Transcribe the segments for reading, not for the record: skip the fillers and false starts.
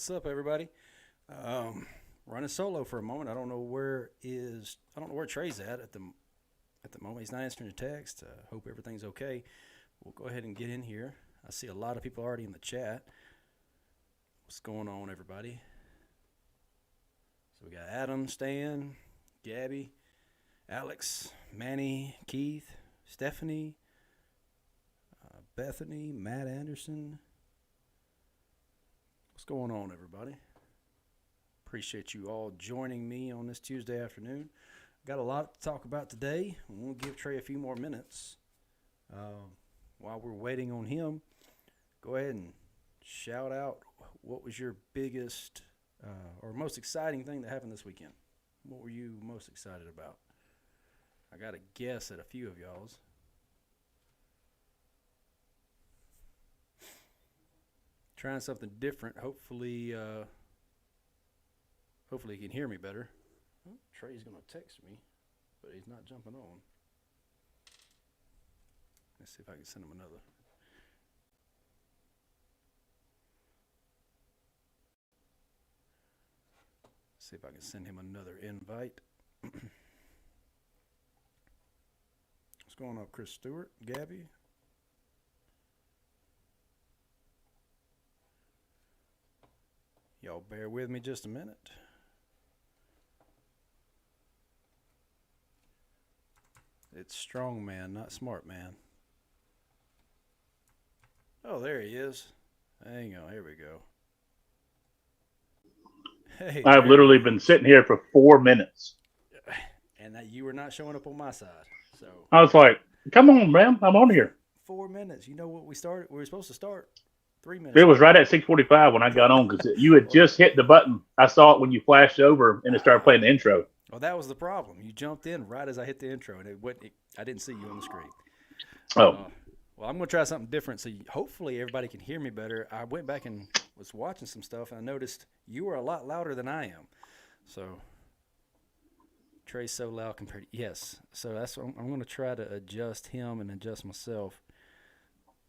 What's up, everybody? Running solo for a moment. I don't know where Trey's at the moment. He's not answering your text. Hope everything's okay. We'll go ahead and get in here. I see a lot of people already in the chat. What's going on, everybody? So we got Adam, Stan, Gabby, Alex, Manny, Keith, Stephanie, Bethany, Matt Anderson. What's going on, everybody? Appreciate you all joining me on this Tuesday afternoon. Got a lot to talk about today. We'll give Trey a few more minutes. While we're waiting on him, go ahead and shout out what was your biggest or most exciting thing that happened this weekend. What were you most excited about? I got a guess at a few of y'all's. Trying something different. Hopefully you can hear me better. Oh, Trey's going to text me, but he's not jumping on. Let's see if I can send him another. See if I can send him another invite. What's going on, Chris Stewart, Gabby? Y'all bear with me just a minute. It's Strongman, not Smart Man. Oh, there he is. Hang on, here we go. Hey, I've literally been sitting here for 4 minutes. And you were not showing up on my side. So I was like, come on, man, I'm on here. 4 minutes. You know what we started? We were supposed to start 3 minutes. It was right at 6:45 when I got on because you had just hit the button. I saw it when you flashed over and it started playing the intro. Well, that was the problem. You jumped in right as I hit the intro, and I didn't see you on the screen. Oh. Well, I'm going to try something different, so hopefully everybody can hear me better. I went back and was watching some stuff, and I noticed you were a lot louder than I am. So Trey's so loud compared to – yes. So that's what I'm going to try to adjust him and adjust myself.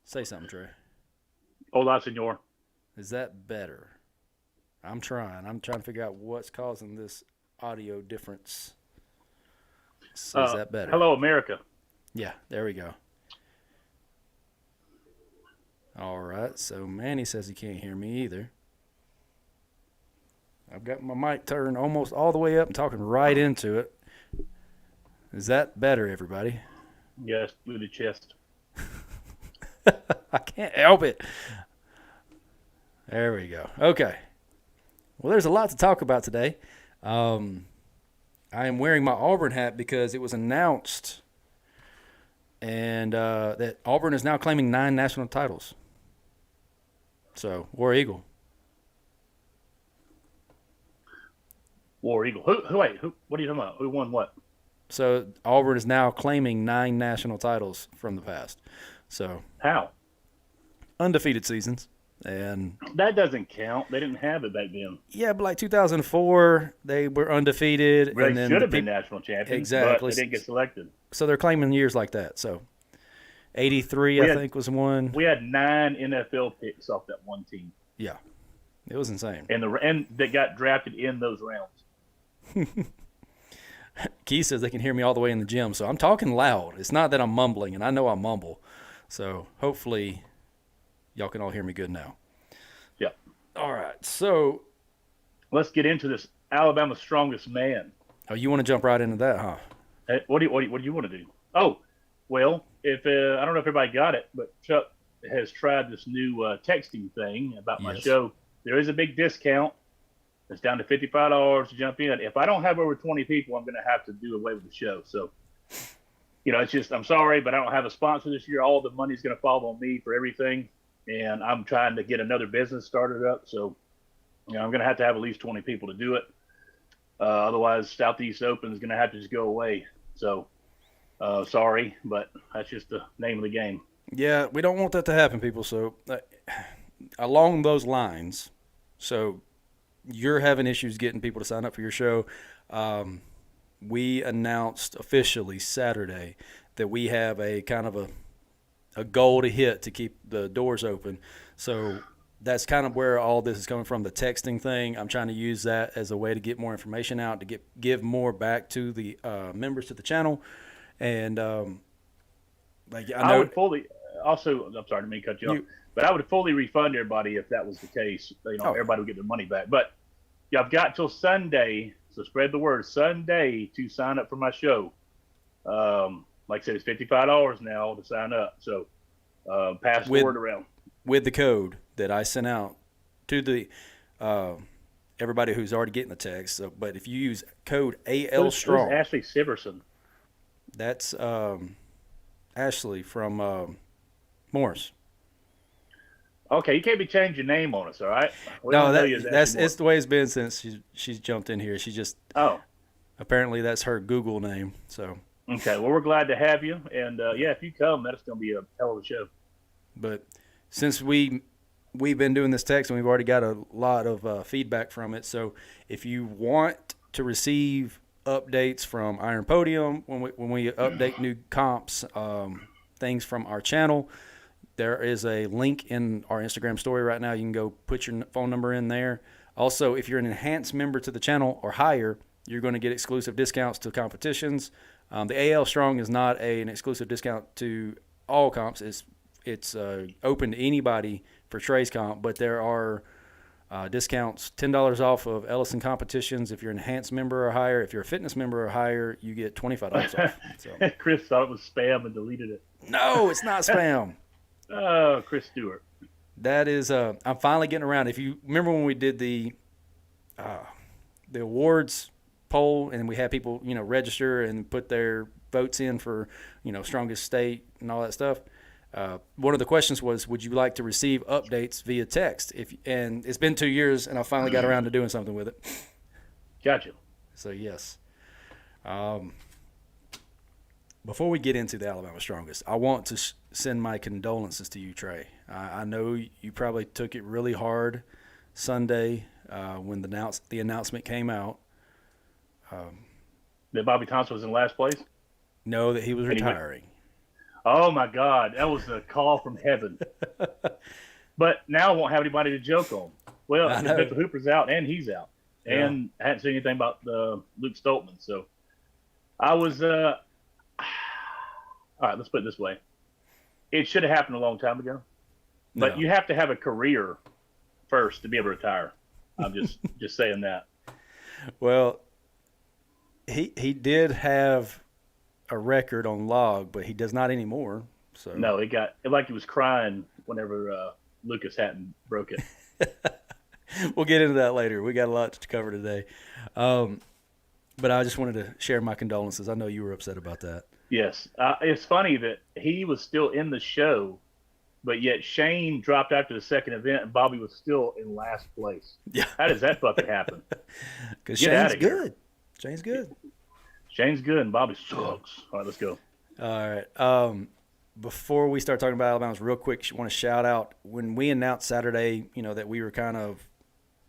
Say something, Trey. Hola, senor. Is that better? I'm trying to figure out what's causing this audio difference. So is that better? Hello, America. Yeah, there we go. All right, so Manny says he can't hear me either. I've got my mic turned almost all the way up and talking right into it. Is that better, everybody? Yes, through the chest. I can't help it. There we go. Okay. Well, there's a lot to talk about today. I am wearing my Auburn hat because it was announced and that Auburn is now claiming 9 national titles. So, War Eagle. War Eagle. Who? What are you talking about? Who won what? So, Auburn is now claiming 9 national titles from the past. So, how? Undefeated seasons. And that doesn't count. They didn't have it back then. Yeah, but like 2004, they were undefeated. Well, and they then should have been national champions, exactly. But they didn't get selected. So they're claiming years like that. So 83, I think, was one. We had 9 NFL picks off that one team. Yeah, it was insane. And that got drafted in those rounds. Keith says they can hear me all the way in the gym, so I'm talking loud. It's not that I'm mumbling, and I know I mumble. So hopefully y'all can all hear me good now. Yeah. All right, so let's get into this Alabama's strongest man. Oh, you want to jump right into that, huh? Hey, what do you want to do? Oh, well, if I don't know if everybody got it, but Chuck has tried this new texting thing about my show. There is a big discount. It's down to $55 to jump in. If I don't have over 20 people, I'm going to have to do away with the show. So, it's just, I'm sorry, but I don't have a sponsor this year. All the money's going to fall on me for everything. And I'm trying to get another business started up. So, I'm going to have at least 20 people to do it. Otherwise, Southeast Open is going to have to just go away. So, sorry, but that's just the name of the game. Yeah, we don't want that to happen, people. So, along those lines, so you're having issues getting people to sign up for your show. We announced officially Saturday that we have a kind of a goal to hit to keep the doors open. So that's kind of where all this is coming from, the texting thing. I'm trying to use that as a way to get more information out, to give more back to the members to the channel. And I would fully also, I'm sorry to me cut you off, but I would fully refund everybody if that was the case. Everybody would get their money back. But I've got till Sunday, so spread the word, Sunday, to sign up for my show. Like I said, it's $55 now to sign up. So pass the word around. With the code that I sent out to the everybody who's already getting the text. So, but if you use code AL Strong. Who's Ashley Siverson? That's Ashley from Morris. Okay, you can't be changing your name on us, all right? It's the way it's been since she's jumped in here. She just apparently that's her Google name. So okay, well, we're glad to have you, and if you come, that's going to be a hell of a show. But since we've been doing this text and we've already got a lot of feedback from it, so if you want to receive updates from Iron Podium when we update new comps, things from our channel, there is a link in our Instagram story right now. You can go put your phone number in there. Also, if you're an enhanced member to the channel or higher, you're going to get exclusive discounts to competitions. The AL Strong is not an exclusive discount to all comps. It's open to anybody for Trey's comp, but there are discounts, $10 off of Ellison competitions. If you're an enhanced member or higher, if you're a fitness member or higher, you get $25 off. So. Chris thought it was spam and deleted it. No, it's not spam. Oh, Chris Stewart. That is, I'm finally getting around. If you remember when we did the awards poll and we had people, register and put their votes in for, strongest state and all that stuff. One of the questions was, would you like to receive updates via text? And it's been 2 years, and I finally got around to doing something with it. Gotcha. So, yes. Before we get into the Alabama Strongest, I want to send my condolences to you, Trey. I know you probably took it really hard Sunday when the announcement came out. That Bobby Thompson was in last place? No, that he was retiring. Oh, my God. That was a call from heaven. But now I won't have anybody to joke on. Well, Victor Hooper's out, and he's out. Yeah. And I hadn't seen anything about Luke Stoltman. So I was all right, let's put it this way. It should have happened a long time ago. But you have to have a career first to be able to retire. I'm just saying that. Well, he did have a record on log, but he does not anymore. So no, it like he was crying whenever Lucas Hatton broke it. We'll get into that later. We got a lot to cover today. But I just wanted to share my condolences. I know you were upset about that. Yes. It's funny that he was still in the show, but yet Shane dropped after the second event and Bobby was still in last place. Yeah. How does that fucking happen? Because Shane's good. Shane's good. Shane's good and Bobby sucks. All right, let's go. All right. Before we start talking about Alabama's, real quick, I want to shout out when we announced Saturday, that we were kind of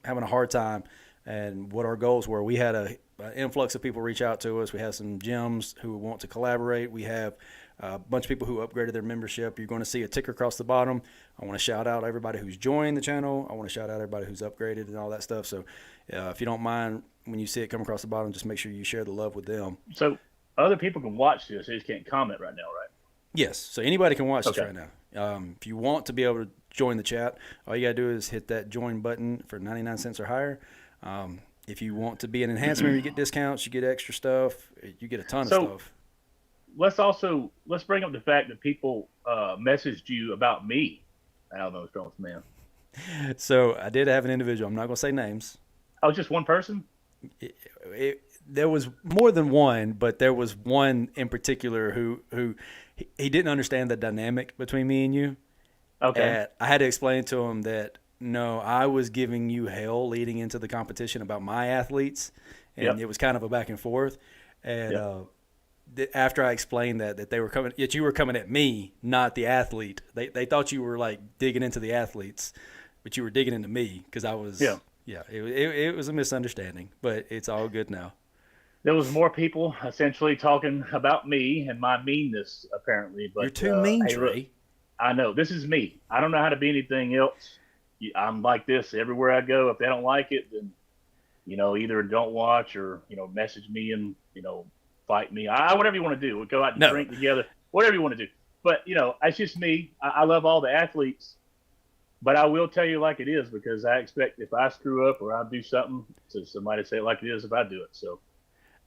having a hard time and what our goals were. We had an influx of people reach out to us. We have some gyms who want to collaborate. We have a bunch of people who upgraded their membership. You're going to see a ticker across the bottom. I want to shout out everybody who's joined the channel. I want to shout out everybody who's upgraded and all that stuff. So if you don't mind, when you see it come across the bottom, just make sure you share the love with them. So other people can watch this. They just can't comment right now, right? Yes. So anybody can watch this right now. If you want to be able to join the chat, all you got to do is hit that join button for 99 cents or higher. If you want to be an enhanced member, you get discounts, you get extra stuff, you get a ton of stuff. Let's bring up the fact that people messaged you about me. I don't know what's wrong with man. So I did have an individual. I'm not going to say names. Oh, just one person? There was more than one, but there was one in particular who he didn't understand the dynamic between me and you. Okay. I had to explain to him that, no, I was giving you hell leading into the competition about my athletes, and it was kind of a back and forth. And after I explained that they were coming, yet you were coming at me, not the athlete. They thought you were like digging into the athletes, but you were digging into me because I was. Yeah. It was a misunderstanding, but it's all good now. There was more people essentially talking about me and my meanness, apparently. But you're too mean, Trey. I know. This is me. I don't know how to be anything else. I'm like this everywhere I go. If they don't like it, then either don't watch or message me and fight me. Whatever you want to do. We'll go out and No. drink together. Whatever you want to do. But it's just me. I love all the athletes, but I will tell you like it is, because I expect if I screw up or I do something, to somebody say it like it is if I do it. So.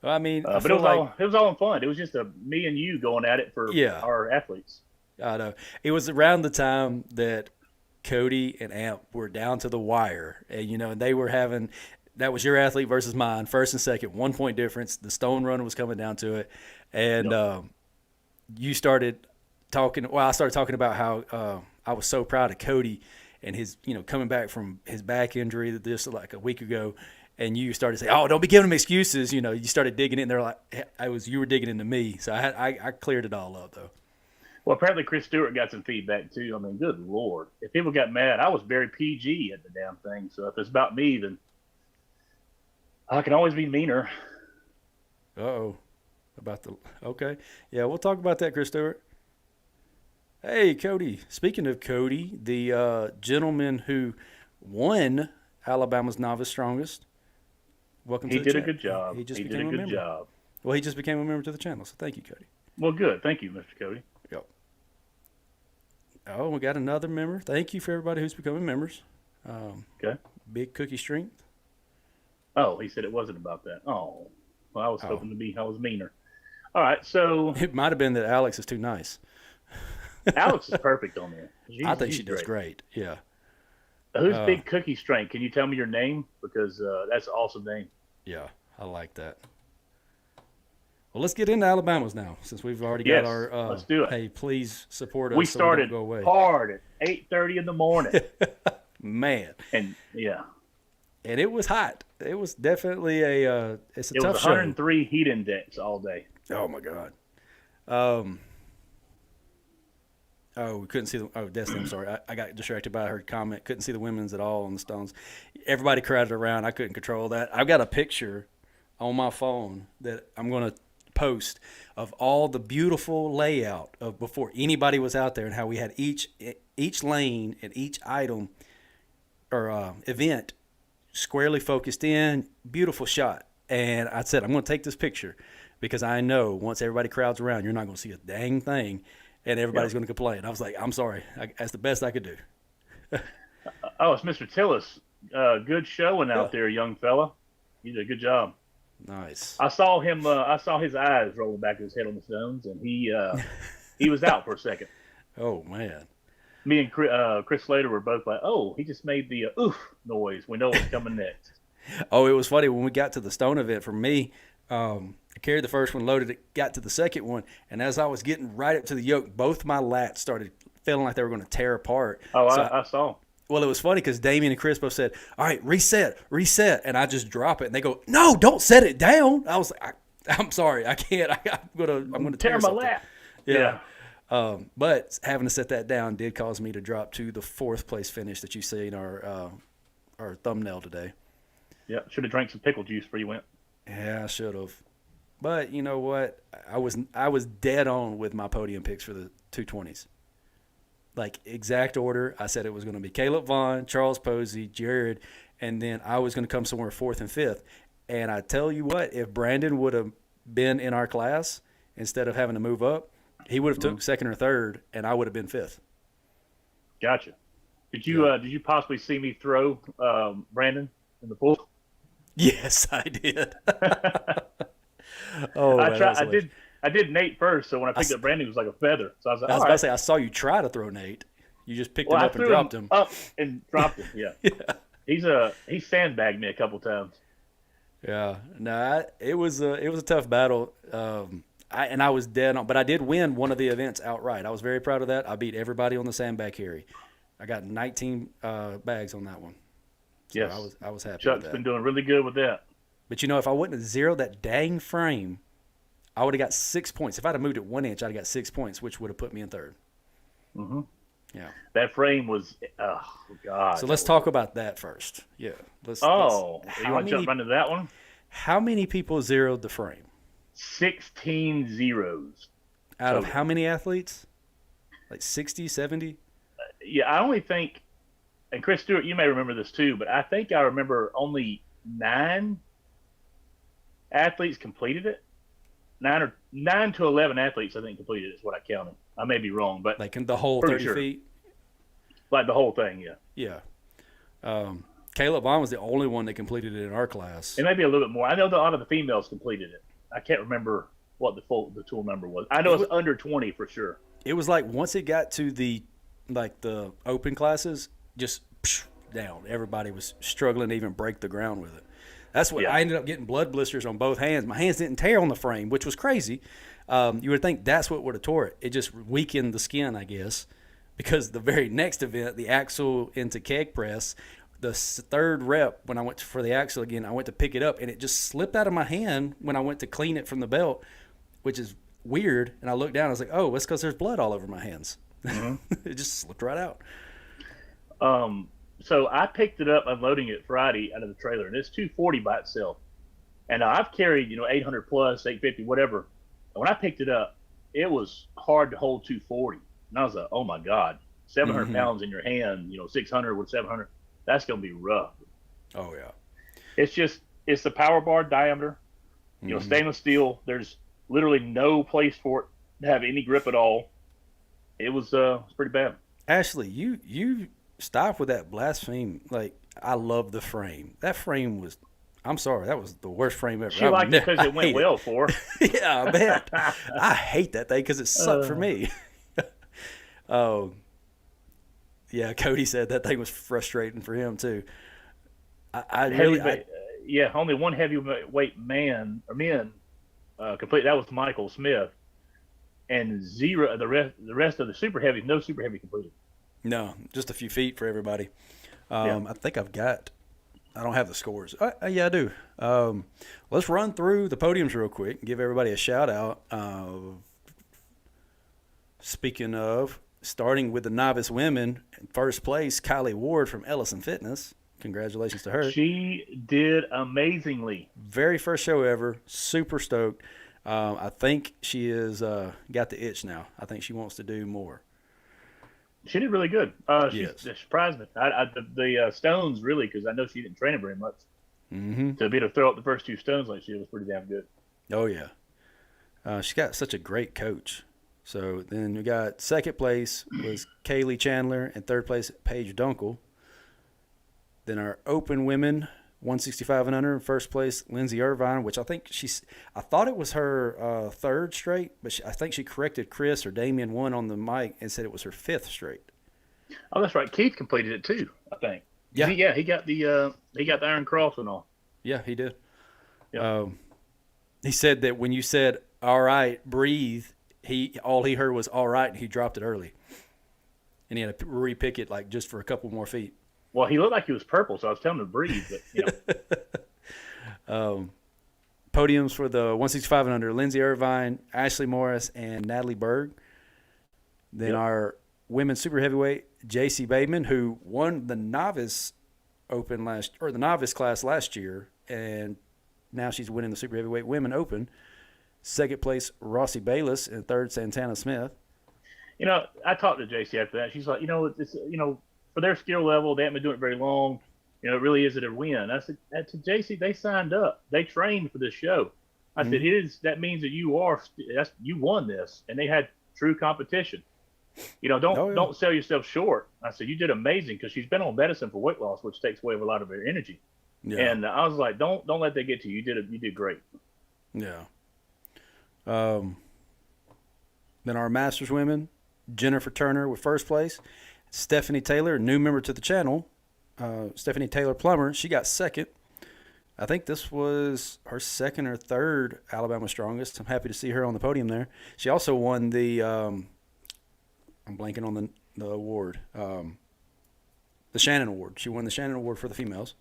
I mean, but it was all in fun. It was just me and you going at it for our athletes. I know. It was around the time that Cody and Amp were down to the wire, and and they were having. That was your athlete versus mine, first and second, 1 point difference. The stone run was coming down to it, and you started talking. Well, I started talking about how I was so proud of Cody and his, coming back from his back injury just like a week ago. And you started to say, "Oh, don't be giving him excuses." You started digging in there like you were digging into me. So I cleared it all up though. Well, apparently Chris Stewart got some feedback too. I mean, good Lord, if people got mad, I was very PG at the damn thing. So if it's about me, then I can always be meaner. Okay. Yeah, we'll talk about that, Chris Stewart. Hey, Cody. Speaking of Cody, the gentleman who won Alabama's Novice Strongest. Welcome to the channel. He did a good job. He did a good job. Well, he just became a member to the channel, so thank you, Cody. Well, good. Thank you, Mr. Cody. Yep. Oh, we got another member. Thank you for everybody who's becoming members. Okay. Big Cookie Strength. Oh, he said it wasn't about that. Oh, well, I was hoping I was meaner. All right, so. It might have been that Alex is too nice. Alex is perfect on there. I think she does great. Yeah. Who's Big Cookie Strength? Can you tell me your name? Because that's an awesome name. Yeah, I like that. Well, let's get into Alabama's now, since we've already got our. Let's do it. Hey, please support us. We started so we don't go away. hard at 8:30 in the morning. Man. And And it was hot. It was definitely it's a tough show. It was 103 heat index all day. Oh my God. We couldn't see Destiny, I'm sorry. I got distracted by her comment. Couldn't see the women's at all on the stones. Everybody crowded around. I couldn't control that. I've got a picture on my phone that I'm going to post of all the beautiful layout of before anybody was out there, and how we had each lane and each item or event squarely focused in. Beautiful shot. And I said, I'm going to take this picture because I know once everybody crowds around, you're not going to see a dang thing. And everybody's going to complain. I was like, I'm sorry. That's the best I could do. It's Mr. Tillis. Good showing out there, young fella. You did a good job. Nice. I saw him. I saw his eyes rolling back his head on the stones, and he was out for a second. Oh, man. Me and Chris Slater were both like, oh, he just made the oof noise. We know what's coming next. Oh, it was funny when we got to the stone event for me. I carried the first one, loaded it, got to the second one, and as I was getting right up to the yoke, both my lats started feeling like they were going to tear apart. Oh, so I saw. Well, it was funny because Damien and Chris both said, all right, reset, and I just drop it, and they go, no, don't set it down. I was like, I'm sorry, I can't. I'm gonna tear my lat. Yeah. But having to set that down did cause me to drop to the 4th place finish that you see in our thumbnail today. Yeah, should have drank some pickle juice before you went. Yeah, I should have. But you know what? I was dead on with my podium picks for the 220s. Like exact order. I said it was going to be Caleb Vaughn, Charles Posey, Jared, and then I was going to come somewhere 4th and 5th. And I tell you what, if Brandon would have been in our class instead of having to move up, he would have took 2nd or 3rd, and I would have been 5th. Gotcha. Did you possibly see me throw Brandon in the pool? Yes, I did. Oh, I did Nate first, so when I picked up Brandon, he was like a feather. So I was like, I was about to say, I saw you try to throw Nate. You just picked him up and dropped him. Up and dropped him. Yeah. He sandbagged me a couple times. Yeah. No, it was a tough battle. I was dead on, but I did win one of the events outright. I was very proud of that. I beat everybody on the sandbag carry. I got 19 bags on that one. So yes. I was happy Chuck's with that. Been doing really good with that. But, if I wouldn't have zeroed that dang frame, I would have got 6 points. If I'd have moved it 1 inch, I'd have got 6 points, which would have put me in 3rd. Mm-hmm. Yeah. That frame was, oh, God. So let's talk about that first. Yeah. You want to jump into that one? How many people zeroed the frame? 16 zeros. Out of how many athletes? Like 60, 70? Yeah, I only think and Chris Stewart, you may remember this too, but I think I remember only 9 athletes completed it. 9 to 11 athletes, I think, completed it is what I counted. I may be wrong, but Like in the whole 30 feet? Like the whole thing, yeah. Yeah. Caleb Vaughn was the only one that completed it in our class. It may be a little bit more. I know a lot of the females completed it. I can't remember what the total number was. I know it's under 20 for sure. It was like once it got to the open classes, just down. Everybody was struggling to even break the ground with it. That's what I ended up getting blood blisters on both hands. My hands didn't tear on the frame, which was crazy. You would think that's what would have tore it. It just weakened the skin, I guess, because the very next event, the axle into keg press, the third rep when I went for the axle again, I went to pick it up, and it just slipped out of my hand when I went to clean it from the belt, which is weird. And I looked down, I was like, oh, it's because there's blood all over my hands. Mm-hmm. It just slipped right out. So I picked it up unloading it Friday out of the trailer, and it's 240 by itself. And I've carried, 800 plus, 850, whatever. And when I picked it up, it was hard to hold 240. And I was like, oh my God, 700 pounds in your hand, 600 with 700, that's going to be rough. Oh yeah. It's the power bar diameter, stainless steel. There's literally no place for it to have any grip at all. It was pretty bad. Ashley, you stop with that blaspheme. Like, I love the frame. That frame was, I'm sorry, that was the worst frame ever. She liked it because it went well for her. Yeah, I bet. I hate that thing because it sucked for me. Oh, yeah, Cody said that thing was frustrating for him too. Only one heavyweight man or men complete. That was Michael Smith, and zero. The rest of the super heavy, no super heavy completed. No, just a few feet for everybody. I think I don't have the scores. Yeah, I do. Let's run through the podiums real quick and give everybody a shout out. Speaking of, starting with the novice women, in first place, Kylie Ward from Ellison Fitness. Congratulations to her. She did amazingly. Very first show ever. Super stoked. I think she is got the itch now. I think she wants to do more. She did really good. She surprised me. The stones, really, because I know she didn't train it very much. Mm-hmm. To be able to throw up the first 2 stones like she was pretty damn good. Oh, yeah. She got such a great coach. So then we got second place was Kaylee Chandler, and third place Paige Dunkel. Then our open women, 165 and under, in first place Lindsay Irvine, which I think I thought it was her third straight, but I think she corrected Chris or Damian one on the mic and said it was her 5th straight. Oh, that's right. Keith completed it too, I think. Yeah, he got the Iron Cross and all. Yeah, he did. Yep. He said that when you said "all right, breathe," all he heard was "all right," and he dropped it early, and he had to re-pick it like just for a couple more feet. Well, he looked like he was purple, so I was telling him to breathe. But podiums for the 165 and under: Lindsay Irvine, Ashley Morris, and Natalie Berg. Then our women's super heavyweight, J.C. Bateman, who won the novice the novice class last year, and now she's winning the super heavyweight women open. Second place, Rossi Bayless, and third, Santana Smith. I talked to J.C. after that. She's like, it's for their skill level, they haven't been doing it very long. It really is a win. I said, to JC, they signed up. They trained for this show. I said, that means that you won this, and they had true competition. Don't sell yourself short. I said, you did amazing, because she's been on medicine for weight loss, which takes away a lot of her energy. Yeah. And I was like, don't let that get to you. You did great. Yeah. Then our Masters women, Jennifer Turner with first place. Stephanie Taylor, new member to the channel, Stephanie Taylor Plummer, she got second. I think this was her second or third Alabama Strongest. I'm happy to see her on the podium there. She also won the I'm blanking on the award, the Shannon Award. She won the Shannon Award for the females.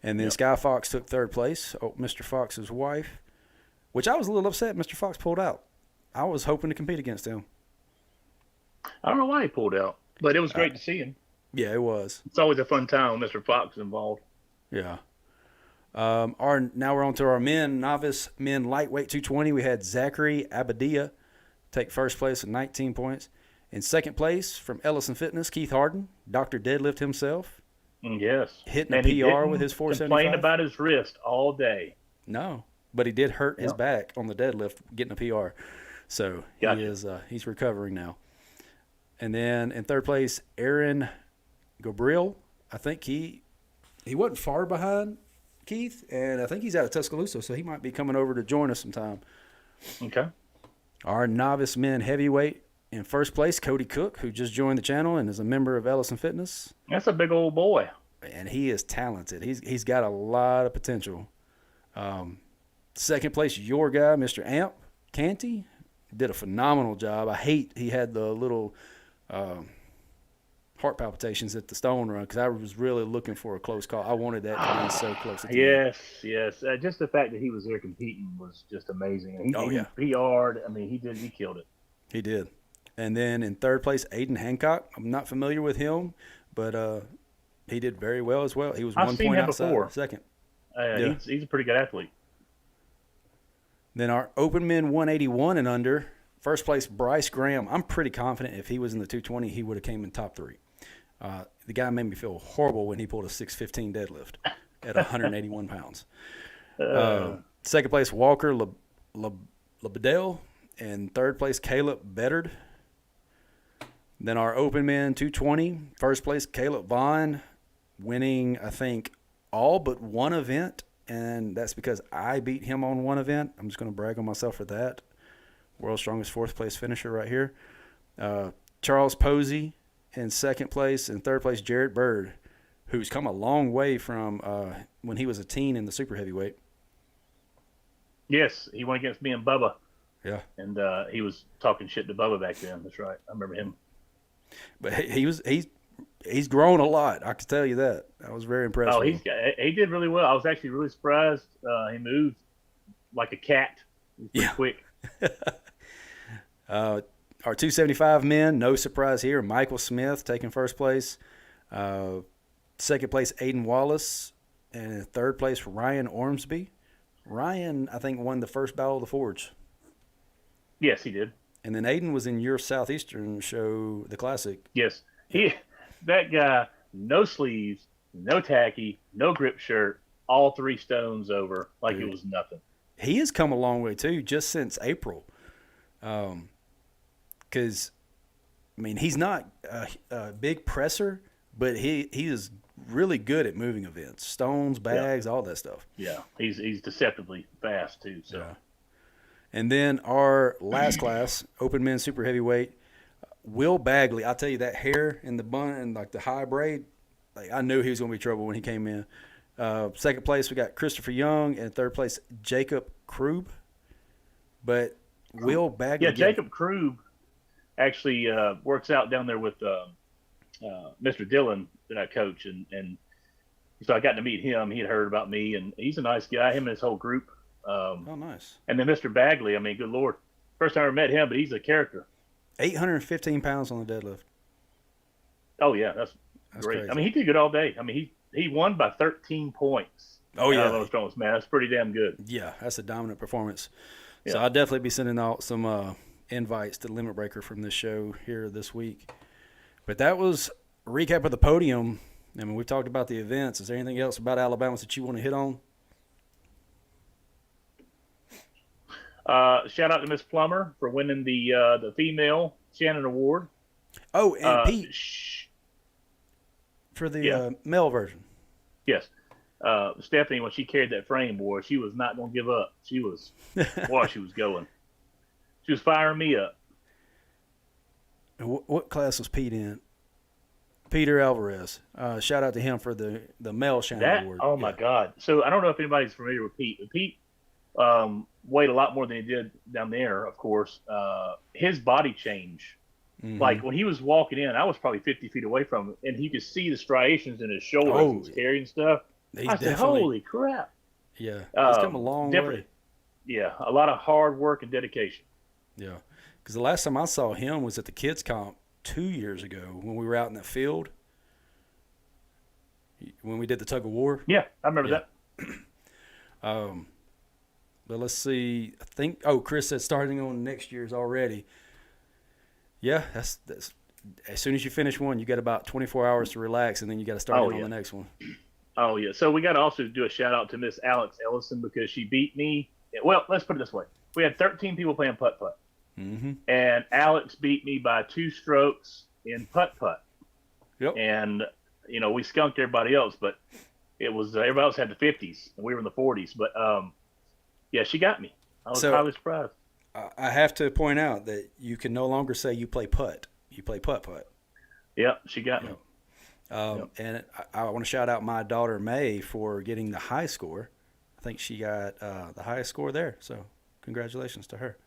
And then Sky Fox took third place, Mr. Fox's wife, which I was a little upset Mr. Fox pulled out. I was hoping to compete against him. I don't know why he pulled out. But it was great to see him. Yeah, it was. It's always a fun time when Mr. Fox is involved. Yeah. Now we're on to our novice men lightweight 220. We had Zachary Abadia take first place with 19 points. In second place from Ellison Fitness, Keith Harden, Dr. Deadlift himself. Yes. Hitting And a he PR didn't with his 475. complain about his wrist all day. No, but he did hurt his back on the deadlift getting a PR. So Gotcha. he's recovering now. And then in third place, Aaron Gabriel. I think he wasn't far behind Keith, and I think he's out of Tuscaloosa, so he might be coming over to join us sometime. Okay. Our novice men heavyweight in first place, Cody Cook, who just joined the channel and is a member of Ellison Fitness. That's a big old boy. And he is talented. He's got a lot of potential. Second place, your guy, Mr. Amp Canty, did a phenomenal job. I hate he had the little heart palpitations at the stone run because I was really looking for a close call. I wanted that to be so close. At the end. Yes. Just the fact that he was there competing was just amazing. And he PR'd. I mean, he killed it. He did. And then in third place, Aiden Hancock. I'm not familiar with him, but he did very well as well. He was 1 point outside second. He's a pretty good athlete. Then our open men 181 and under, first place Bryce Graham. I'm pretty confident if he was in the 220, he would have came in top 3. The guy made me feel horrible when he pulled a 615 deadlift at 181 pounds. Second place Walker Lebedell, and third place Caleb Beddard. Then our open men 220, first place Caleb Vaughn, winning I think all but one event. And that's because I beat him on one event. I'm just going to brag on myself for that. World's strongest fourth place finisher right here. Charles Posey in second place. And third place, Jared Bird, who's come a long way from when he was a teen in the super heavyweight. Yes, he went against me and Bubba. Yeah. And he was talking shit to Bubba back then. That's right. I remember him. But he's grown a lot. I can tell you that. I was very impressed. Oh, he did really well. I was actually really surprised. He moved like a cat. Pretty quick. Our 275 men, no surprise here. Michael Smith taking first place. Second place, Aiden Wallace. And in third place, Ryan Ormsby. Ryan, I think, won the first Battle of the Forge. Yes, he did. And then Aiden was in your Southeastern show, the Classic. Yes. That guy, no sleeves, no tacky, no grip shirt, all 3 stones over like it was nothing. He has come a long way, too, just since April. Because, I mean, he's not a big presser, but he is really good at moving events. Stones, bags, all that stuff. Yeah, he's deceptively fast, too. So. Yeah. And then our last class, open men super heavyweight, Will Bagley. I'll tell you, that hair and the bun and like the high braid, like I knew he was going to be trouble when he came in. Second place, we got Christopher Young, and third place, Jacob Krub. But Will Bagley. Yeah, Jacob Krub actually works out down there with Mr. Dillon that I coach, and so I got to meet him. He had heard about me, and he's a nice guy. Him and his whole group. Nice. And then Mr. Bagley. I mean, good Lord, first time I ever met him, but he's a character. 815 pounds on the deadlift. Oh yeah, that's great. Crazy. I mean, he did good all day. I mean, he won by 13 points. Oh yeah, man, that's pretty damn good. Yeah, that's a dominant performance. Yeah. So I'll definitely be sending out some invites to the Limit Breaker from this show here this week. But that was a recap of the podium. I mean, we talked about the events. Is there anything else about Alabama that you want to hit on? Shout out to Miss Plummer for winning the female Shannon Award. Oh, and Pete for the male version. Yes. Stephanie, when she carried that frame, boy, she was not going to give up. She was, she was going. She was firing me up. What class was Pete in? Peter Alvarez. Shout out to him for the male Shannon Award. Oh, my God. So I don't know if anybody's familiar with Pete, but Pete weighed a lot more than he did down there, of course. His body change. Mm-hmm. Like when he was walking in, I was probably 50 feet away from him, and he could see the striations in his shoulders and carrying stuff. I said, holy crap. Yeah, he's come a long way. Yeah, a lot of hard work and dedication. Yeah, because the last time I saw him was at the kids' comp 2 years ago when we were out in that field, when we did the tug of war. Yeah, I remember that. But let's see. I think, Chris said starting on next year's already. Yeah, that's as soon as you finish one, you got about 24 hours to relax, and then you got to start on the next one. Oh yeah. So we got to also do a shout out to Miss Alex Ellison because she beat me. Well, let's put it this way: we had 13 people playing putt putt, and Alex beat me by 2 strokes in putt putt. Yep. And we skunked everybody else, but it was everybody else had the 50s and we were in the 40s. But yeah, she got me. I was highly surprised. I have to point out that you can no longer say you play putt. You play putt putt. Yep, she got me. And I want to shout out my daughter May for getting the high score. I think she got the highest score there. So congratulations to her.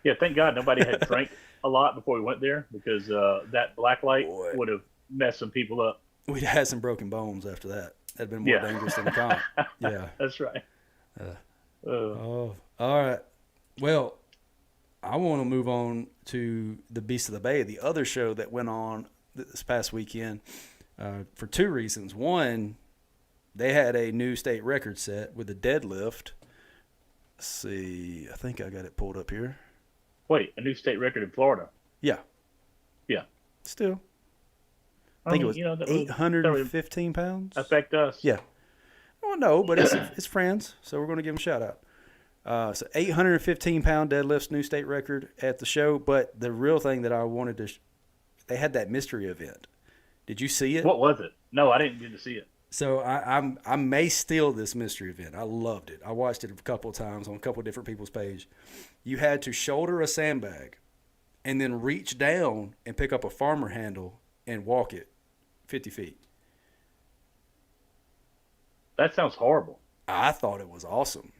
Yeah, thank God nobody had drank a lot before we went there because that black light would have messed some people up. We'd had some broken bones after that. That'd been more dangerous than the comp. Yeah, that's right. All right. Well, I want to move on to the Beast of the Bay, the other show that went on this past weekend, for 2 reasons. One, they had a new state record set with a deadlift. Let's see, I think I got it pulled up here. Wait, a new state record in Florida? Yeah. Yeah. Still. I think it was 815 pounds. Affect us? Yeah. Well, no, but it's friends, so we're going to give them a shout out. So 815-pound deadlifts, new state record at the show. But the real thing that I wanted to, they had that mystery event. Did you see it? What was it? No, I didn't get to see it. So I may steal this mystery event. I loved it. I watched it a couple of times on a couple of different people's page. You had to shoulder a sandbag and then reach down and pick up a farmer handle and walk it 50 feet. That sounds horrible. I thought it was awesome.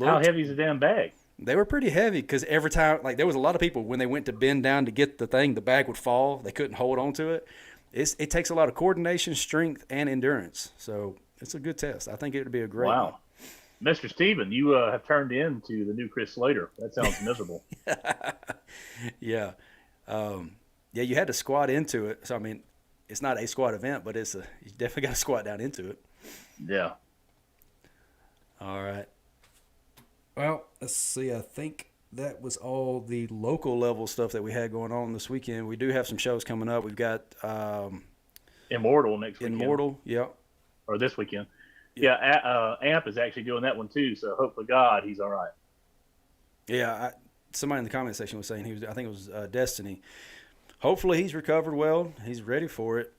How heavy is the damn bag? They were pretty heavy because every time, like there was a lot of people when they went to bend down to get the thing, the bag would fall. They couldn't hold on to it. It takes a lot of coordination, strength, and endurance. So it's a good test. I think it would be a great one. Mr. Steven, you have turned into the new Chris Slater. That sounds miserable. Yeah. Yeah, you had to squat into it. So, I mean, it's not a squat event, but you definitely got to squat down into it. Yeah. All right. Well, let's see. I think that was all the local level stuff that we had going on this weekend. We do have some shows coming up. We've got Immortal next weekend. Immortal, yeah. Or this weekend. Yeah, AMP is actually doing that one too, so hopefully God, he's all right. Yeah, somebody in the comment section was saying I think it was Destiny. Hopefully he's recovered well. He's ready for it.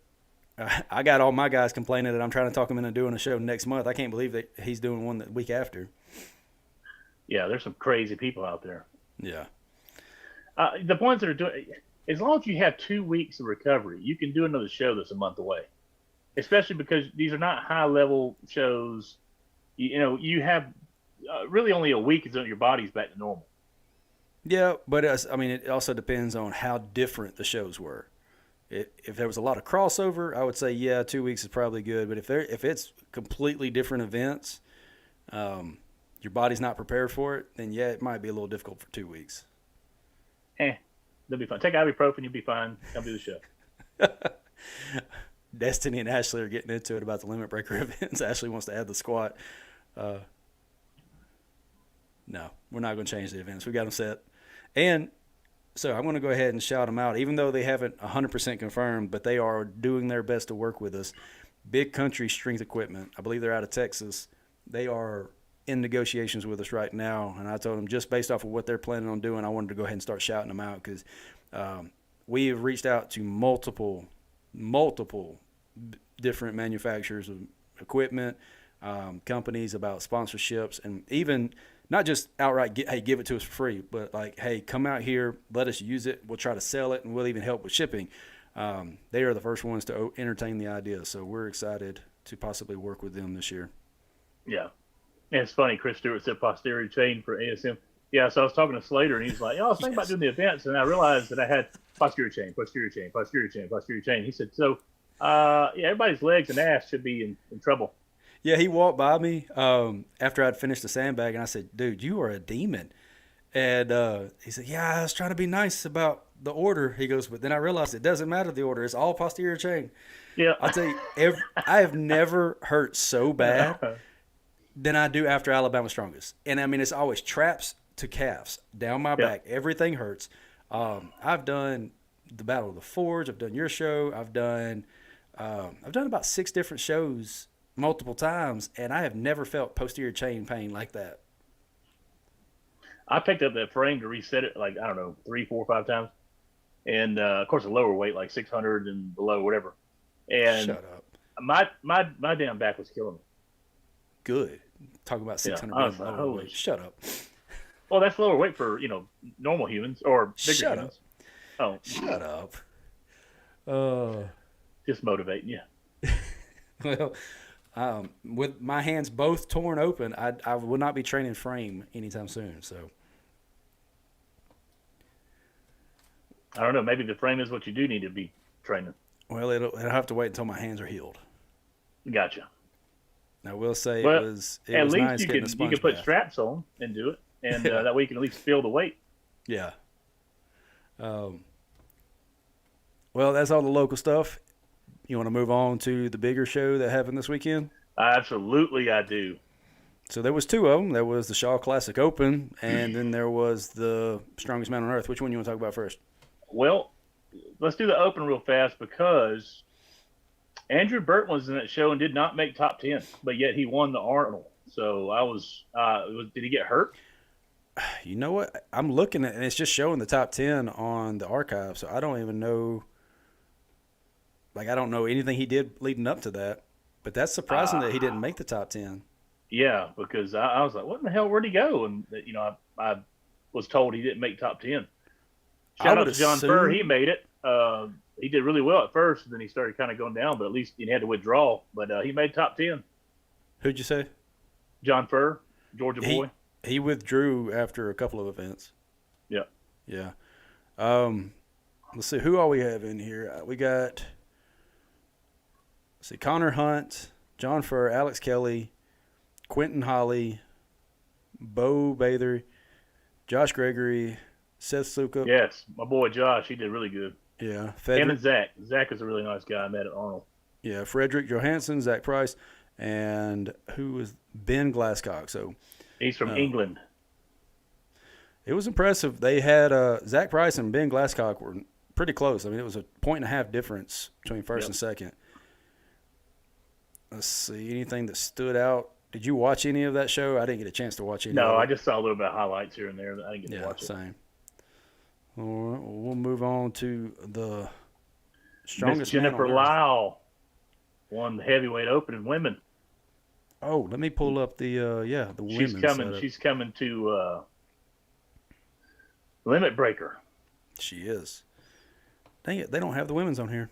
I got all my guys complaining that I'm trying to talk him into doing a show next month. I can't believe that he's doing one the week after. Yeah, there's some crazy people out there. Yeah. The ones that are doing, as long as you have 2 weeks of recovery, you can do another show that's a month away. Especially because these are not high-level shows. You have really only a week until your body's back to normal. Yeah, but it also depends on how different the shows were. If there was a lot of crossover, I would say, yeah, 2 weeks is probably good. But if it's completely different events, your body's not prepared for it, then, yeah, it might be a little difficult for 2 weeks. They'll be fine. Take ibuprofen, you'll be fine. Come do the show. Destiny and Ashley are getting into it about the limit breaker events. Ashley wants to add the squat. No, we're not going to change the events. We got them set. And so I'm going to go ahead and shout them out, even though they haven't 100% confirmed, but they are doing their best to work with us. Big Country Strength Equipment, I believe they're out of Texas. They are in negotiations with us right now, and I told them just based off of what they're planning on doing, I wanted to go ahead and start shouting them out because we have reached out to multiple different manufacturers of equipment, companies about sponsorships, and even not just outright, give it to us for free, but like, hey, come out here, let us use it. We'll try to sell it, and we'll even help with shipping. They are the first ones to entertain the idea, so we're excited to possibly work with them this year. Yeah. And it's funny, Chris Stewart said posterior chain for ASM. Yeah, so I was talking to Slater, and he's like, I was thinking about doing the events, and I realized that I had posterior chain. He said, so, everybody's legs and ass should be in trouble. Yeah, he walked by me after I'd finished the sandbag, and I said, dude, you are a demon. And he said, yeah, I was trying to be nice about the order. He goes, but then I realized it doesn't matter the order. It's all posterior chain. Yeah. I'll tell you, I have never hurt so bad than I do after Alabama Strongest. And, I mean, it's always traps to calves, down my back. Everything hurts. I've done the Battle of the Forge. I've done your show. I've done about 6 different shows multiple times, and I have never felt posterior chain pain like that. I picked up that frame to reset it, like, I don't know, 3, 4, 5 times. And, of course, a lower weight, like 600 and below, whatever. And Shut up. my damn back was killing me. Good. Talk about 600 pounds like, lower weight. Shut up. Well, that's lower weight for, normal humans or bigger Shut humans. Up. Oh. Shut up. Just motivating you. Well, with my hands both torn open, I will not be training frame anytime soon. So I don't know. Maybe the frame is what you do need to be training. Well, it'll have to wait until my hands are healed. Gotcha. I will say well, it was at least nice you getting can a sponge put bath. straps on and do it, and that way you can at least feel the weight. Yeah. Well, that's all the local stuff. You want to move on to the bigger show that happened this weekend? Absolutely, I do. So there was 2 of them. There was the Shaw Classic Open, and then there was the Strongest Man on Earth. Which one you want to talk about first? Well, let's do the Open real fast because Andrew Burt was in that show and did not make top 10, but yet he won the Arnold. So did he get hurt? You know what? I'm looking at, and it's just showing the top 10 on the archive, so I don't even know. Like, I don't know anything he did leading up to that, but that's surprising that he didn't make the top 10. Yeah, because I was like, what in the hell, where'd he go? And, I was told he didn't make top 10. Shout out to John Furr. He made it. He did really well at first, and then he started kind of going down, but at least he had to withdraw. But he made top 10. Who'd you say? John Furr, Georgia boy. He withdrew after a couple of events. Yeah. Yeah. Let's see. Who all we have in here? We got, let's see, Connor Hunt, John Furr, Alex Kelly, Quentin Holly, Bo Bather, Josh Gregory, Seth Sukup. Yes, my boy Josh. He did really good. Yeah. Him and Zach. Zach is a really nice guy I met at Arnold. Yeah. Frederick Johansson, Zach Price, and who was Ben Glasscock. So he's from England. It was impressive. They had Zach Price and Ben Glasscock were pretty close. I mean, it was a 1.5 difference between first and second. Let's see. Anything that stood out? Did you watch any of that show? I didn't get a chance to watch any. No, I just saw a little bit of highlights here and there. I didn't get to watch it. Same. All right, we'll move on to the Strongest Man on Jennifer Earth. Lyle won the heavyweight open in women. Oh, let me pull up the the women's. She's coming to Limit Breaker. She is. Dang it, they don't have the women's on here.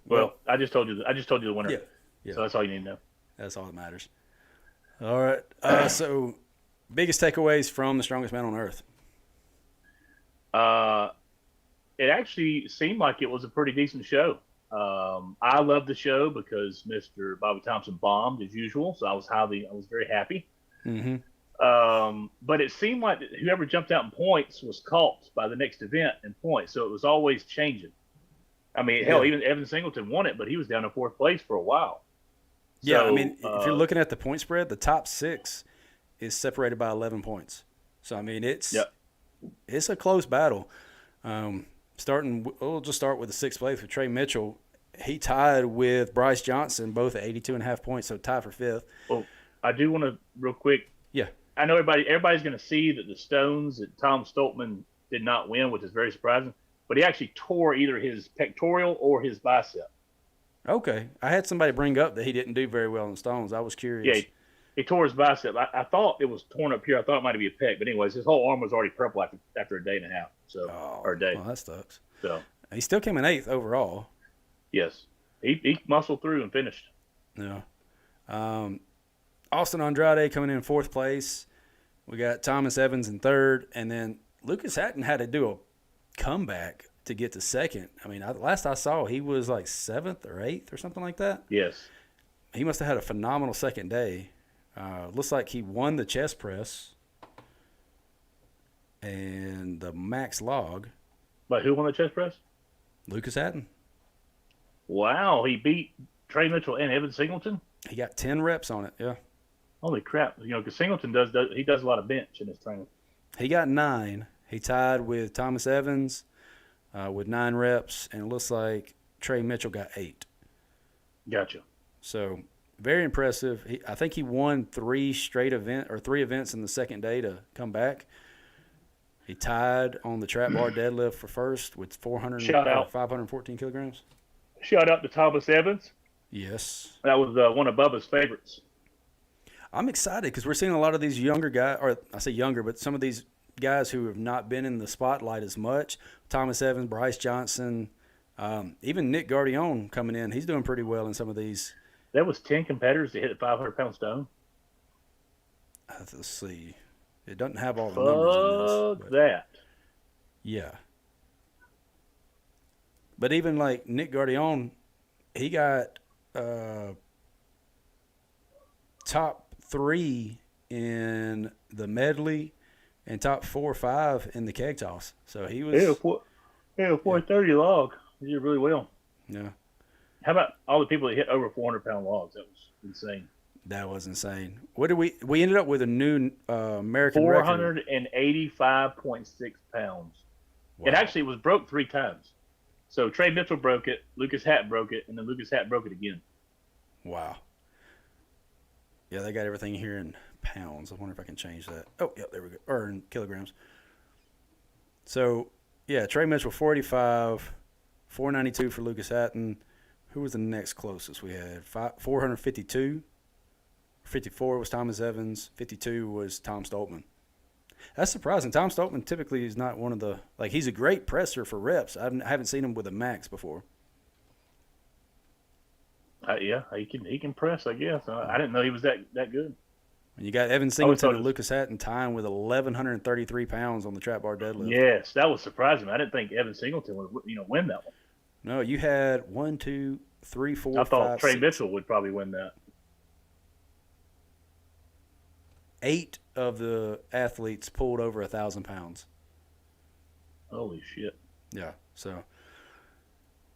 Well, I just told you the winner. Yeah. So that's all you need to know. That's all that matters. All right. So, biggest takeaways from the Strongest Man on Earth? It actually seemed like it was a pretty decent show. I loved the show because Mr. Bobby Thompson bombed as usual, so I was very happy. Mm-hmm. But it seemed like whoever jumped out in points was caught by the next event in points, so it was always changing. I mean, hell, even Evan Singleton won it, but he was down in 4th place for a while. Yeah, So, I mean, if you're looking at the point spread, the top 6 is separated by 11 points. So, I mean, it's a close battle. We'll just start with the 6th place with Trey Mitchell. He tied with Bryce Johnson, both at 82.5 points, so tied for 5th. Well, I do want to, real quick. Yeah. I know everybody's going to see that the stones that Tom Stoltman did not win, which is very surprising. But he actually tore either his pectoral or his bicep. Okay. I had somebody bring up that he didn't do very well in stones. I was curious. Yeah, he tore his bicep. I thought it was torn up here. I thought it might be a pec. But anyways, his whole arm was already purple after a day and a half. Or a day. Well, that sucks. So he still came in 8th overall. Yes. He muscled through and finished. Yeah. Austin Andrade coming in 4th place. We got Thomas Evans in 3rd. And then Lucas Hatton had to do a comeback to get to 2nd. I mean, last I saw, he was like 7th or 8th or something like that. Yes. He must have had a phenomenal second day. Looks like he won the chest press and the max log. But who won the chest press? Lucas Hatton. Wow, he beat Trey Mitchell and Evan Singleton? He got 10 reps on it, yeah. Holy crap. Because Singleton does a lot of bench in his training. He got 9, He tied with Thomas Evans with 9 reps, and it looks like Trey Mitchell got 8. Gotcha. So very impressive. I think he won 3 events in the second day to come back. He tied on the trap bar deadlift for first with 514 kilograms. Shout out to Thomas Evans. Yes. That was one of Bubba's favorites. I'm excited because we're seeing a lot of these younger guys, or I say younger, but some of these guys who have not been in the spotlight as much. Thomas Evans, Bryce Johnson, even Nick Gardione coming in. He's doing pretty well in some of these. There was 10 competitors that hit the 500-pound stone. Let's see. It doesn't have all the numbers in this. That. Yeah. But even like Nick Gardione, he got top 3 in the medley and top 4 or 5 in the keg toss. So he was. 430 log. He did really well. Yeah. How about all the people that hit over 400-pound logs? That was insane. That was insane. What did we ended up with a new American record. 485.6 pounds. Wow. It actually was broke 3 times. So Trey Mitchell broke it, Lucas Hatt broke it, and then Lucas Hatt broke it again. Wow. Yeah, they got everything here in pounds. I wonder if I can change that. Oh, yeah, there we go. Or in kilograms. So, yeah, Trey Mitchell 485, 492 for Lucas Hatton. Who was the next closest we had? 452. 54 was Thomas Evans. 52 was Tom Stoltman. That's surprising. Tom Stoltman typically is not one of the – like, he's a great presser for reps. I haven't seen him with a max before. Yeah, he can press, I guess. I didn't know he was that good. And you got Evan Singleton and Lucas Hatton tying with 1,133 pounds on the trap bar deadlift. Yes, that was surprising. I didn't think Evan Singleton would win that one. No, you had 1, 2, 3, 4, 5, I thought Trey 6. Mitchell would probably win that. 8 of the athletes pulled over 1,000 pounds. Holy shit. Yeah, so.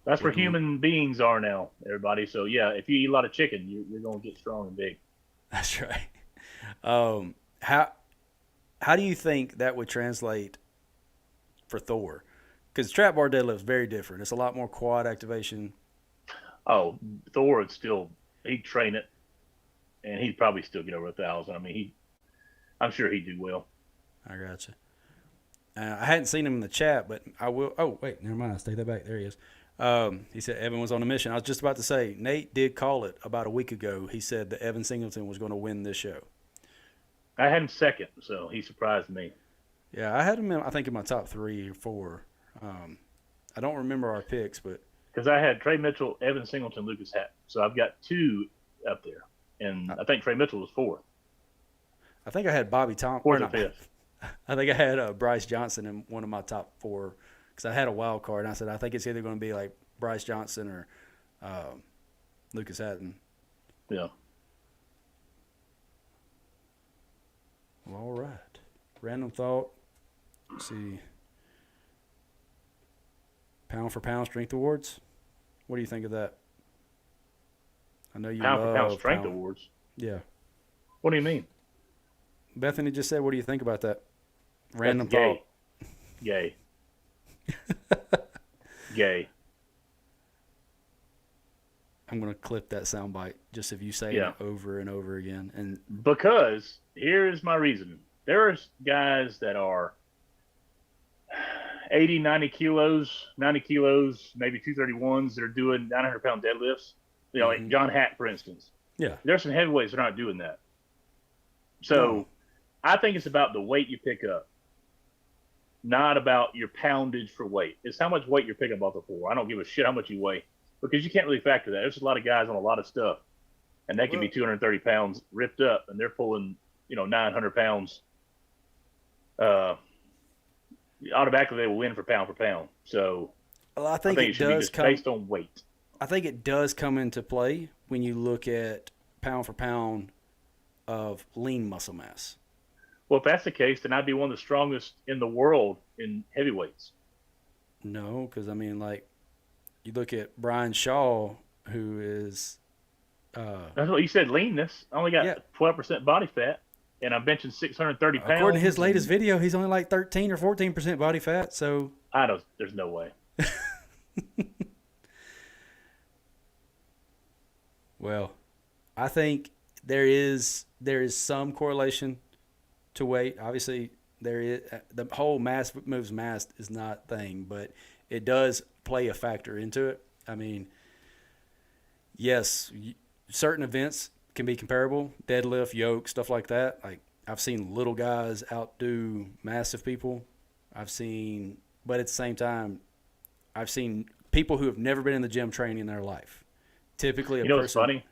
That's where human beings are now, everybody. So, yeah, if you eat a lot of chicken, you're going to get strong and big. That's right. How do you think that would translate for Thor? Because trap bar deadlift is very different. It's a lot more quad activation. Oh, Thor would still – he'd train it, and he'd probably still get over 1,000. I mean, I'm sure he'd do well. I gotcha. I hadn't seen him in the chat, but I will. Oh, wait, never mind. I'll take that back. There he is. He said Evan was on a mission. I was just about to say, Nate did call it about a week ago. He said that Evan Singleton was going to win this show. I had him second, so he surprised me. Yeah, I had him, I think, in my top 3 or 4. I don't remember our picks, but. Because I had Trey Mitchell, Evan Singleton, Lucas Hatt. So I've got 2 up there. And I think Trey Mitchell was 4th. I think I had Bobby Thompson. 4th or 5th. I think I had Bryce Johnson in one of my top 4 because I had a wild card. And I said, I think it's either going to be like Bryce Johnson or Lucas Hatton. Yeah. Well, all right. Random thought. Let's see. Pound for pound strength awards. What do you think of that? I know you pound love for pound strength awards. Yeah. What do you mean? Bethany just said, what do you think about that? Random That's thought. Gay. Gay. I'm going to clip that soundbite just if you say it over and over again. And because here's my reason. There's guys that are 80, 90 kilos, maybe 231s that are doing 900-pound deadlifts. You know, like John Hack, for instance. Yeah. There's some heavyweights that aren't doing that. So I think it's about the weight you pick up, not about your poundage for weight. It's how much weight you're picking up off the floor. I don't give a shit how much you weigh because you can't really factor that. There's a lot of guys on a lot of stuff, and they can be 230 pounds ripped up, and they're pulling, 900 pounds. Automatically they will win for pound. So I think it should be just based on weight. I think it does come into play when you look at pound for pound of lean muscle mass. Well, if that's the case, then I'd be one of the strongest in the world in heavyweights. No, because, you look at Brian Shaw, who is that's what you said, leanness. I only got 12% body fat. and I'm benching 630 pounds. According to his latest video, he's only like 13 or 14% body fat. So there's no way. Well, I think there is some correlation to weight. Obviously, there is the whole mass moves mass is not a thing, but it does play a factor into it. I mean, yes, certain events can be comparable, deadlift, yoke, stuff like that. Like I've seen little guys outdo massive people. But at the same time, I've seen people who have never been in the gym training in their life. Typically, what's funny?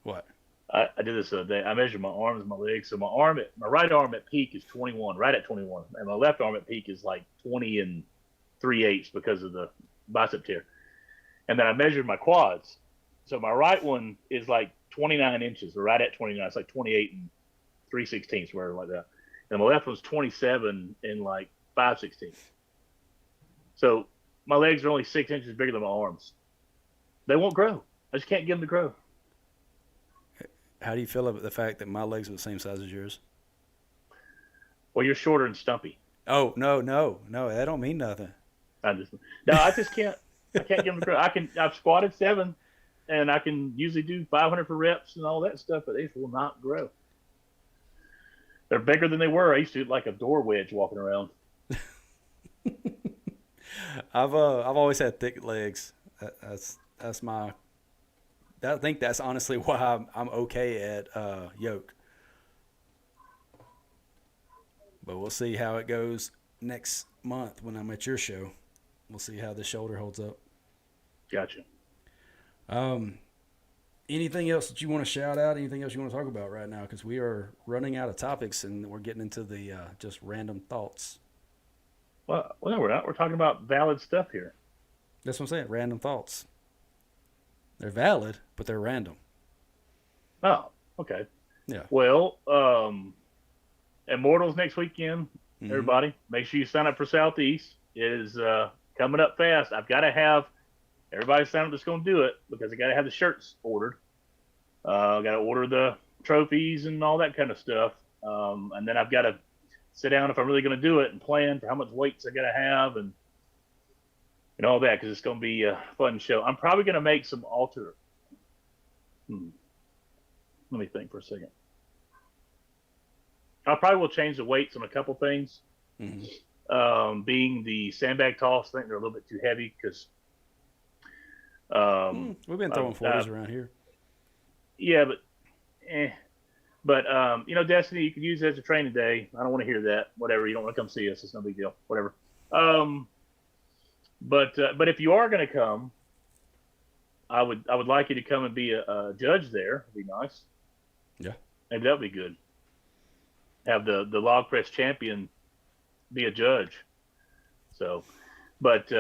What? I did this the other day. I measured my arms and my legs. So my right arm at peak is 21, right at 21, and my left arm at peak is like 20 and 3/8 because of the bicep tear. And then I measured my quads. So my right one is like 29 inches, or right at 29. It's like 28 and 3/16, whatever like that. And my left one's 27 and like 5/16. So my legs are only 6 inches bigger than my arms. They won't grow. I just can't get them to grow. How do you feel about the fact that my legs are the same size as yours? Well, you're shorter and stumpy. Oh, no, that don't mean nothing. I just can't. I can't get them to grow. I've squatted 7, and I can usually do 500 for reps and all that stuff, but they just will not grow. They're bigger than they were. I used to look like a door wedge walking around. I've always had thick legs. That's my. I think that's honestly why I'm okay at yoke. But we'll see how it goes next month when I'm at your show. We'll see how the shoulder holds up. Gotcha. Anything else that you want to shout out? Anything else you want to talk about right now? Because we are running out of topics and we're getting into the just random thoughts. Well, no, we're not. We're talking about valid stuff here. That's what I'm saying. Random thoughts. They're valid, but they're random. Oh, okay. Yeah. Well, Immortals next weekend. Mm-hmm. Everybody, make sure you sign up for Southeast. It is coming up fast. I've got to have everybody sign up that's going to do it because I got to have the shirts ordered. I got to order the trophies and all that kind of stuff. And then I've got to sit down if I'm really going to do it and plan for how much weights I got to have and all that, because it's going to be a fun show. I'm probably going to make some alter. Let me think for a second. I probably will change the weights on a couple things. Mm-hmm. Being the sandbag toss, I think they're a little bit too heavy because we've been throwing 40s around here. Yeah, but Destiny, you could use it as a training day. I don't want to hear that. Whatever, you don't want to come see us, it's no big deal. Whatever. But if you are going to come, I would like you to come and be a judge there. It'd be nice. Yeah, maybe that would be good. Have the log press champion be a judge. So, but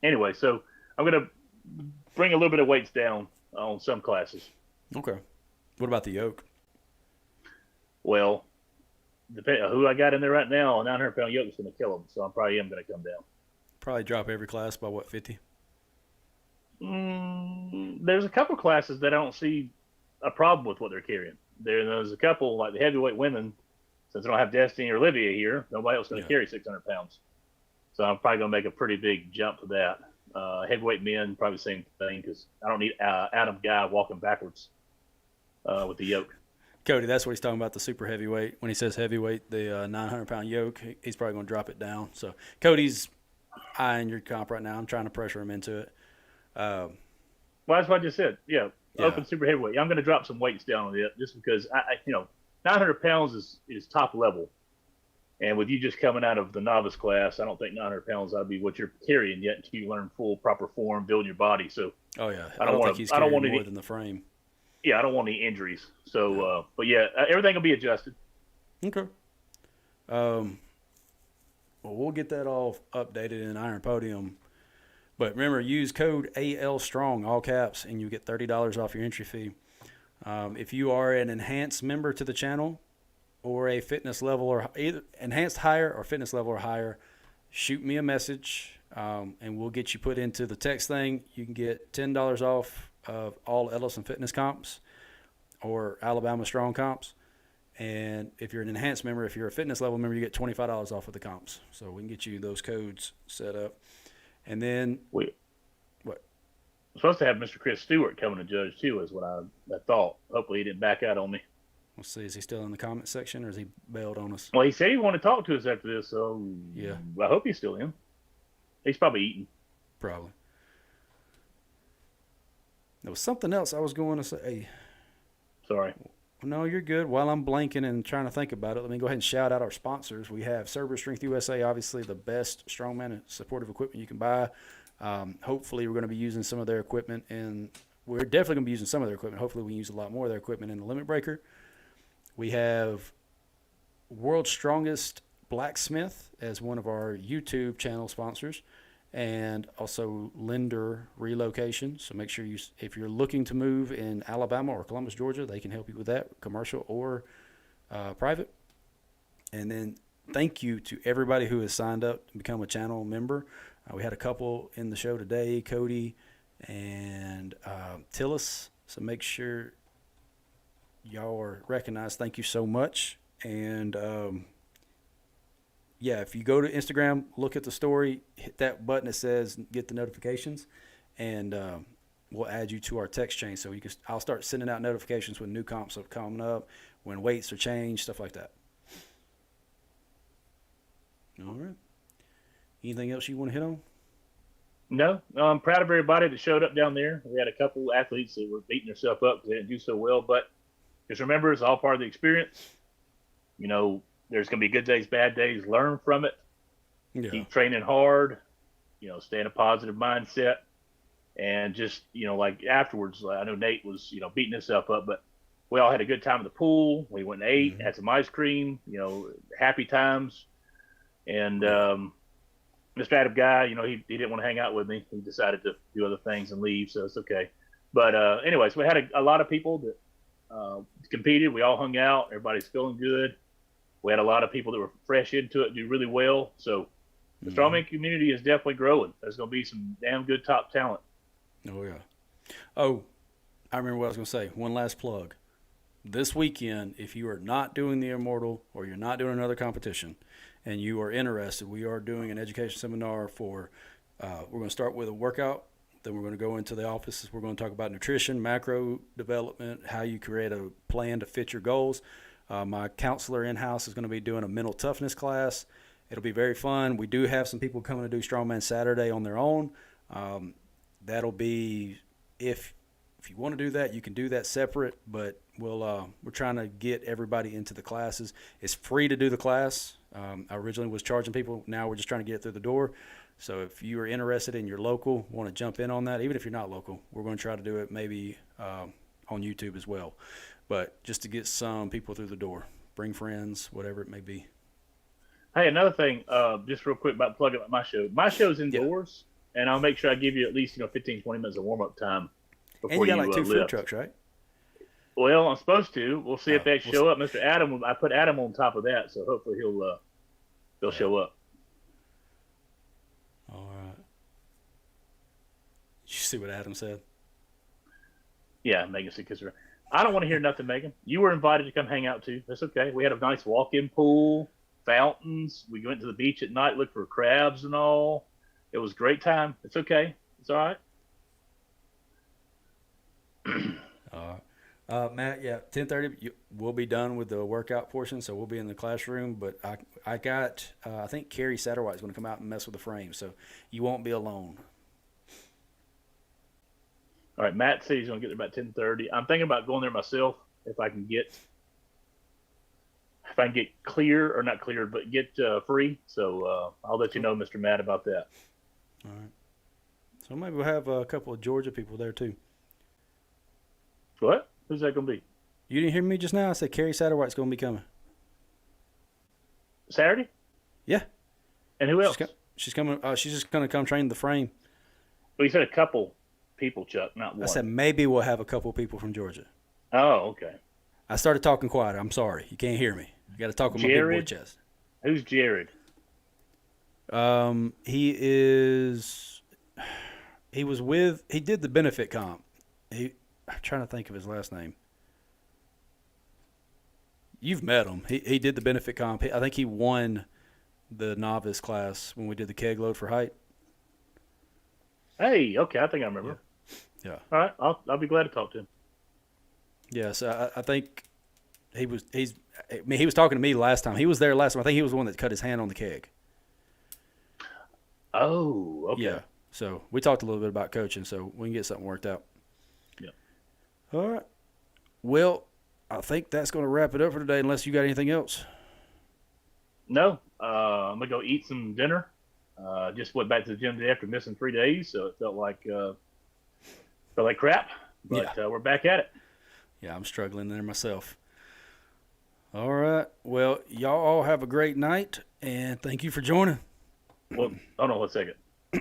anyway, so I'm going to bring a little bit of weights down on some classes. Okay. What about the yoke? Well, depending on who I got in there right now, a 900-pound yoke is going to kill them, so I probably am going to come down. Probably drop every class by, 50? There's a couple classes that I don't see a problem with what they're carrying. There's a couple, like the heavyweight women, since I don't have Destiny or Olivia here, nobody else is going to carry 600 pounds. So I'm probably going to make a pretty big jump for that. Heavyweight men, probably the same thing, because I don't need Adam Guy walking backwards with the yoke. Cody, that's what he's talking about, the super heavyweight. When he says heavyweight, the 900-pound yoke, he's probably going to drop it down. So Cody's eyeing your comp right now. I'm trying to pressure him into it. Well, that's what I just said. Yeah, open super heavyweight. I'm going to drop some weights down on it just because, 900 pounds is top level. And with you just coming out of the novice class, I don't think 900 pounds ought to be what you're carrying yet until you learn full proper form, building your body. So, oh yeah, I don't think he's carrying more than the frame. Yeah, I don't want any injuries. So, but yeah, everything will be adjusted. Okay. Well, we'll get that all updated in Iron Podium. But remember, use code ALSTRONG, all caps, and you get $30 off your entry fee. If you are an enhanced member to the channel or a fitness level or either enhanced higher or fitness level or higher, shoot me a message, and we'll get you put into the text thing. You can get $10 off of all Ellison Fitness comps or Alabama Strong comps. And if you're an enhanced member, if you're a fitness level member, you get $25 off of the comps. So we can get you those codes set up. And then We're what? supposed to have Mr. Chris Stewart coming to judge too, is what I thought. Hopefully he didn't back out on me. We'll see. Is he still in the comment section, or is he bailed on us? Well, he said he wanted to talk to us after this, so yeah, I hope he's still in. He's probably eating. Probably. There was something else I was going to say. Sorry. No, you're good. While I'm blanking and trying to think about it, let me go ahead and shout out our sponsors. We have Cerberus USA, obviously the best strongman and supportive equipment you can buy. Hopefully, we're going to be using some of their equipment, and we're definitely going to be using some of their equipment. Hopefully, we can use a lot more of their equipment in the Limit Breaker. We have World's Strongest Blacksmith as one of our YouTube channel sponsors, and also Lender Relocation. So make sure if you're looking to move in Alabama or Columbus, Georgia, they can help you with that, commercial or private. And then thank you to everybody who has signed up to become a channel member. We had a couple in the show today, Cody and Tillis. So make sure y'all are recognized. Thank you so much. And yeah, if you go to Instagram, look at the story, hit that button that says get the notifications, and we'll add you to our text chain. So I'll start sending out notifications when new comps are coming up, when weights are changed, stuff like that. All right. Anything else you want to hit on? No, I'm proud of everybody that showed up down there. We had a couple athletes that were beating themselves up because they didn't do so well, but just remember, it's all part of the experience. You know, there's going to be good days, bad days. Learn from it. Yeah. Keep training hard. You know, stay in a positive mindset. And just, you know, like afterwards, I know Nate was, you know, beating himself up, but we all had a good time at the pool. We went and ate, had some ice cream, you know, happy times. And Mr. Adam Guy, you know, he didn't want to hang out with me. He decided to do other things and leave, so it's okay. But anyways, we had a lot of people that competed. We all hung out. Everybody's feeling good. We had a lot of people that were fresh into it, do really well. So the strongman community is definitely growing. There's going to be some damn good top talent. Oh, yeah. Oh, I remember what I was going to say. One last plug. This weekend, if you are not doing the Immortal or you're not doing another competition and you are interested, we are doing an education seminar for we're going to start with a workout. Then we're going to go into the offices. We're going to talk about nutrition, macro development, how you create a plan to fit your goals. My counselor in-house is going to be doing a mental toughness class. It'll be very fun. We do have some people coming to do Strongman Saturday on their own. That'll be, if you want to do that, you can do that separate, but we're trying to get everybody into the classes. It's free to do the class. I originally was charging people. Now we're just trying to get it through the door. So if you are interested in your local, want to jump in on that, even if you're not local, we're going to try to do it maybe on YouTube as well. But just to get some people through the door, bring friends, whatever it may be. Hey, another thing, just real quick about plugging up my show. My show's indoors, and I'll make sure I give you at least 15, 20 minutes of warm-up time before and you got like two food lift. trucks, right? Well, I'm supposed to. We'll see if they show up. Mr. Adam, I put Adam on top of that, so hopefully he'll show up. All right. Did you see what Adam said? Yeah, Megan said, "Kiss her." I don't want to hear nothing, Megan. You were invited to come hang out too. That's okay. We had a nice walk-in pool, fountains. We went to the beach at night, looked for crabs and all. It was a great time. It's okay. It's all right. Matt, 10:30. We'll be done with the workout portion, so we'll be in the classroom. But I think Carrie Satterwhite is going to come out and mess with the frame, so you won't be alone. All right, Matt said he's going to get there about 10:30. I'm thinking about going there myself if I can get clear or not cleared, but get free. So I'll let you know, Mr. Matt, about that. All right. So maybe we'll have a couple of Georgia people there too. What? Who's that going to be? You didn't hear me just now? I said Carrie Satterwhite's going to be coming. Saturday? Yeah. And who else? She's coming. She's just going to come train the frame. Well, you said a couple people, Chuck, not one. I said maybe we'll have a couple people from Georgia. Oh, okay. I started talking quieter. I'm sorry. You can't hear me. You got to talk with my big boy chest. Who's Jared? He did the benefit comp. I'm trying to think of his last name. you've met him. He did the benefit comp. I think he won the novice class when we did the keg load for height. Hey, okay, I think I remember. Yeah. All right, I'll be glad to talk to him. Yeah, so I think he was talking to me last time. He was there last time. I think he was the one that cut his hand on the keg. Oh, okay. Yeah. So we talked a little bit about coaching, so we can get something worked out. Yeah. All right. Well, I think that's going to wrap it up for today, unless you got anything else. No, I'm gonna go eat some dinner. Just went back to the gym today after missing 3 days, so it felt like crap. But we're back at it. Yeah, I'm struggling there myself. All right. Well, y'all all have a great night, and thank you for joining. Well, hold on 1 second.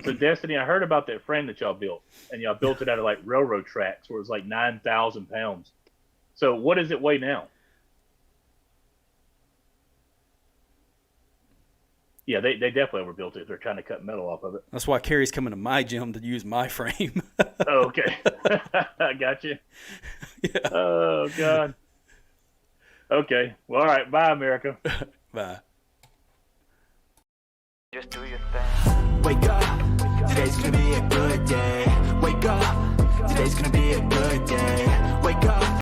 So, Destiny, I heard about that frame that y'all built, and y'all built it out of like railroad tracks, where it was like 9,000 pounds. So, what does it weigh now? Yeah, they definitely overbuilt it. They're trying to cut metal off of it. That's why Carrie's coming to my gym to use my frame. Oh, okay. I got you. Yeah. Oh, God. Okay. Well, all right. Bye, America. Bye. Just do your thing. Wake up. Today's gonna be a good day. Wake up. Today's gonna be a good day. Wake up.